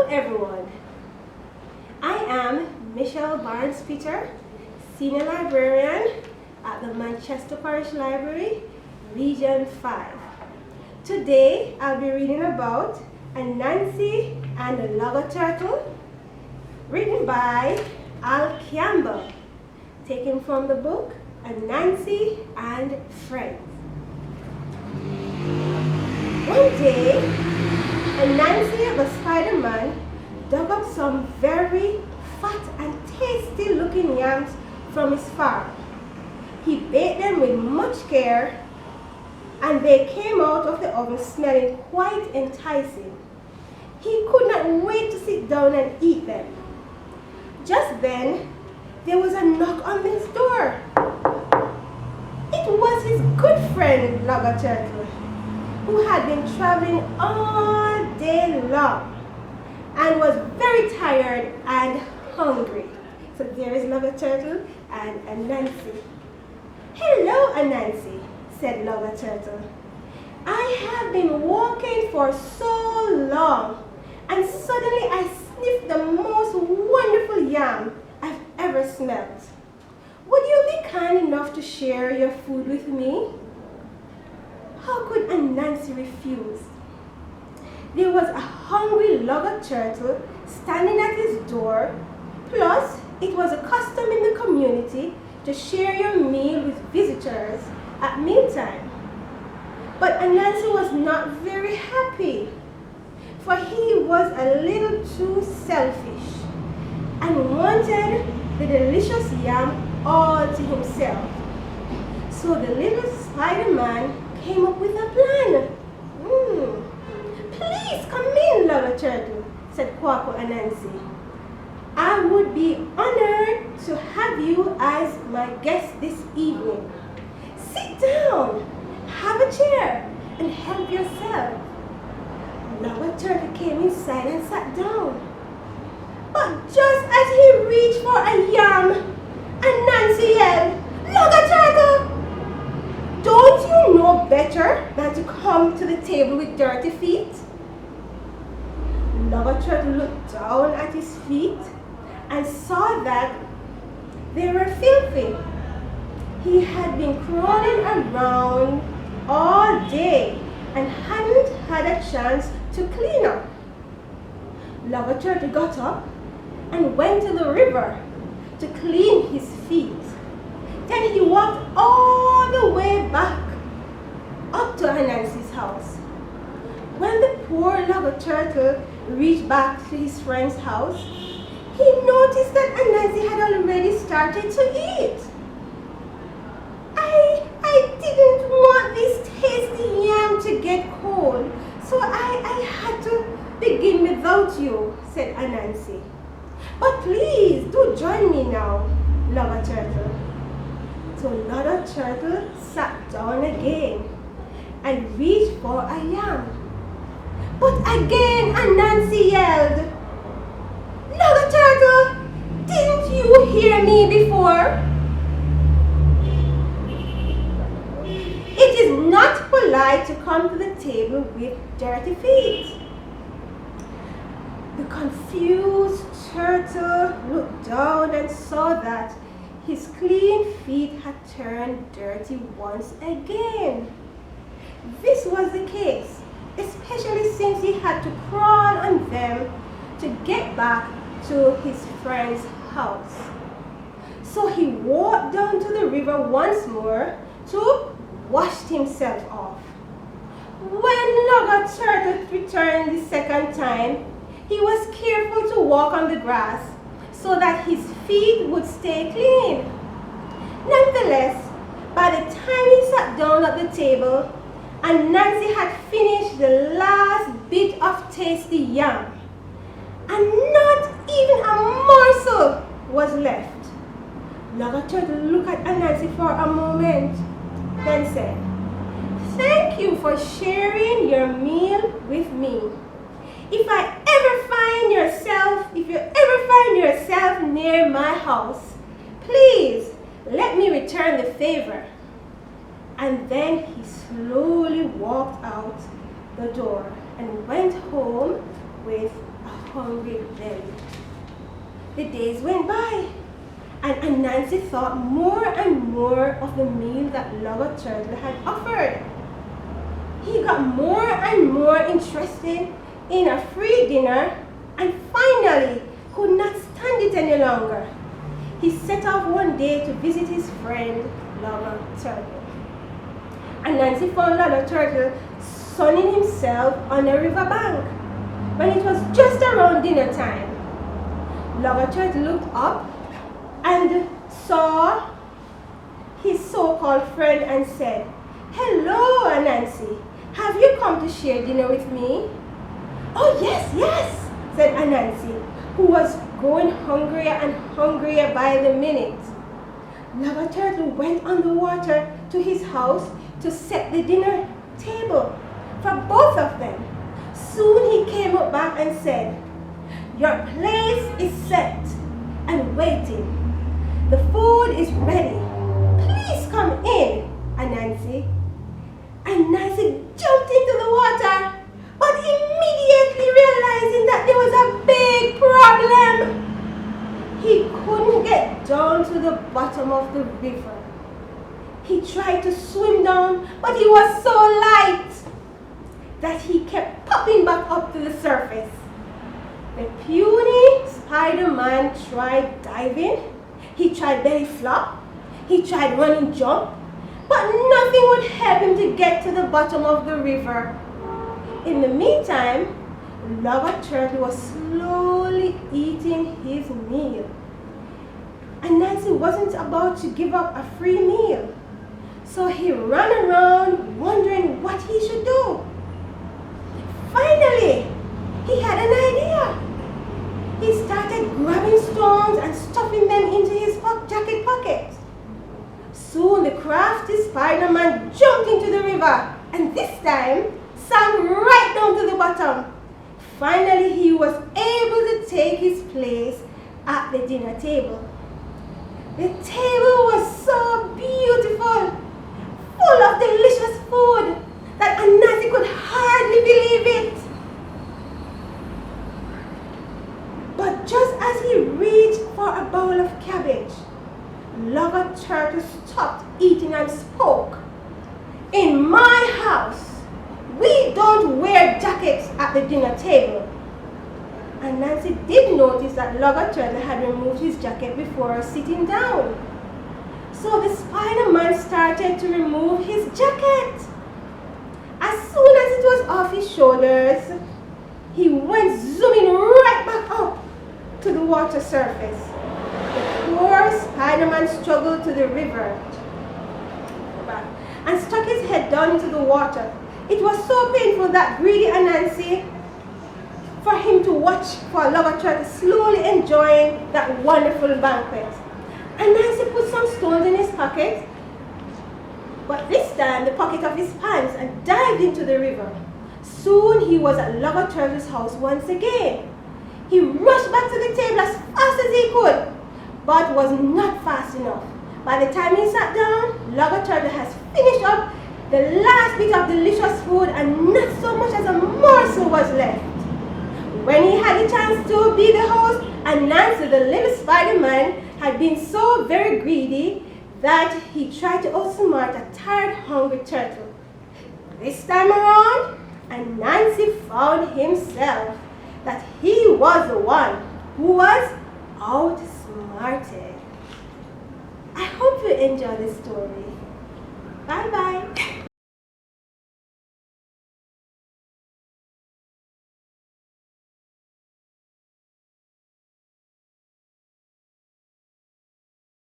Hello everyone, I am Michelle Barnes-Peter, Senior Librarian at the Manchester Parish Library, Region 5. Today I'll be reading about Anansi and the Logger Turtle, written by Al Campbell, taken from the book Anansi and Friends. One day, Anansi the Spider-Man dug up some very fat and tasty looking yams from his farm. He baked them with much care and they came out of the oven smelling quite enticing. He could not wait to sit down and eat them. Just then, there was a knock on his door. It was his good friend, Logger Turtle, who had been traveling all day long and was very tired and hungry. So there is Logger Turtle and Anansi. "Hello, Anansi," said Logger Turtle. "I have been walking for so long and suddenly I sniffed the most wonderful yam I've ever smelled. Would you be kind enough to share your food with me?" How could Anansi refuse? There was a hungry Logger Turtle standing at his door, plus it was a custom in the community to share your meal with visitors at mealtime. But Anansi was not very happy, for he was a little too selfish and wanted the delicious yam all to himself. So the little Spider-Man came up with a plan. "Please come in, Logger Turtle," said Kwaku Anansi. "I would be honored to have you as my guest this evening. Sit down, have a chair, and help yourself." Logger Turtle came inside and sat down. But just as he reached for a yam, Anansi yelled, "Logger Turtle! Don't you know better than to come to the table with dirty feet?" Logger Turtle looked down at his feet and saw that they were filthy. He had been crawling around all day and hadn't had a chance to clean up. Logger Turtle got up and went to the river to clean his feet. Then he walked all the way back up to Anansi's house. When the poor Logger Turtle reached back to his friend's house, he noticed that Anansi had already started to eat. I didn't want this tasty yam to get cold, so I had to begin without you," said Anansi. "But please do join me now, Logger Turtle." So Logger Turtle sat down again and reached for a yam. But again Anansi yelled, "Logger Turtle, didn't you hear me before? It is not polite to come to the table with dirty feet." The confused turtle looked down and saw that his clean feet had turned dirty once again. This was the case, especially since he had to crawl on them to get back to his friend's house. So he walked down to the river once more to wash himself off. When Logger Turtle returned the second time, he was careful to walk on the grass so that his feet would stay clean. Nonetheless, by the time he sat down at the table, Anansi had finished the last bit of tasty yam, and not even a morsel was left. Logger Turtle looked at Anansi for a moment, then said, "Thank you for sharing your meal with me. If you ever find yourself near my house, please let me return the favor." And then he slowly walked out the door and went home with a hungry belly. The days went by, and Anansi thought more and more of the meal that Logger Turtle had offered. He got more and more interested in a free dinner and finally could not stand it any longer. He set off one day to visit his friend Logger Turtle. Anansi found Logger Turtle sunning himself on a riverbank when it was just around dinner time. Logger Turtle looked up and saw his so-called friend and said, "Hello, Anansi. Have you come to share dinner with me?" "Oh, yes, yes," said Anansi, who was growing hungrier and hungrier by the minute. Logger Turtle went on the water to his house to set the dinner table for both of them. Soon he came up back and said, "Your place is set and waiting. The food is ready. Please come in, Anansi." Anansi jumped into the water, but immediately realizing that there was a big problem. He couldn't get down to the bottom of the river. He tried to swim down, but he was so light that he kept popping back up to the surface. The puny Spider-Man tried diving, he tried belly flop, he tried running jump, but nothing would help him to get to the bottom of the river. In the meantime, Logger Turtle was slowly eating his meal. Anansi wasn't about to give up a free meal, so he ran around wondering what he should do. Finally, he had an idea. He started grabbing stones and stuffing them into his jacket pocket. Soon the crafty Spider-Man jumped into the river and this time sank right down to the bottom. Finally, he was able to take his place at the dinner table. The table was so beautiful, full of delicious food, that Anansi could hardly believe it. But just as he reached for a bowl of cabbage, Logger Turtle stopped eating and spoke. "In my house, we don't wear jackets at the dinner table." Anansi did notice that Logger Turtle had removed his jacket before sitting down. So the Spider-Man started to remove his jacket. As soon as it was off his shoulders, he went zooming right back up to the water surface. The poor Spider-Man struggled to the river and stuck his head down into the water. It was so painful that greedy Anansi for him to watch for Logger Turtle slowly enjoying that wonderful banquet. Anansi put some stones in his pocket, but this time the pocket of his pants, and dived into the river. Soon he was at Logger Turtle's house once again. He rushed back to the table as fast as he could, but was not fast enough. By the time he sat down, Logger Turtle has finished up the last bit of delicious food and not so much as a morsel was left. When he had the chance to be the host, Anansi, the little Spider-Man, had been so very greedy that he tried to outsmart a tired, hungry turtle. This time around, Anansi found himself that he was the one who was outsmarted. I hope you enjoy this story.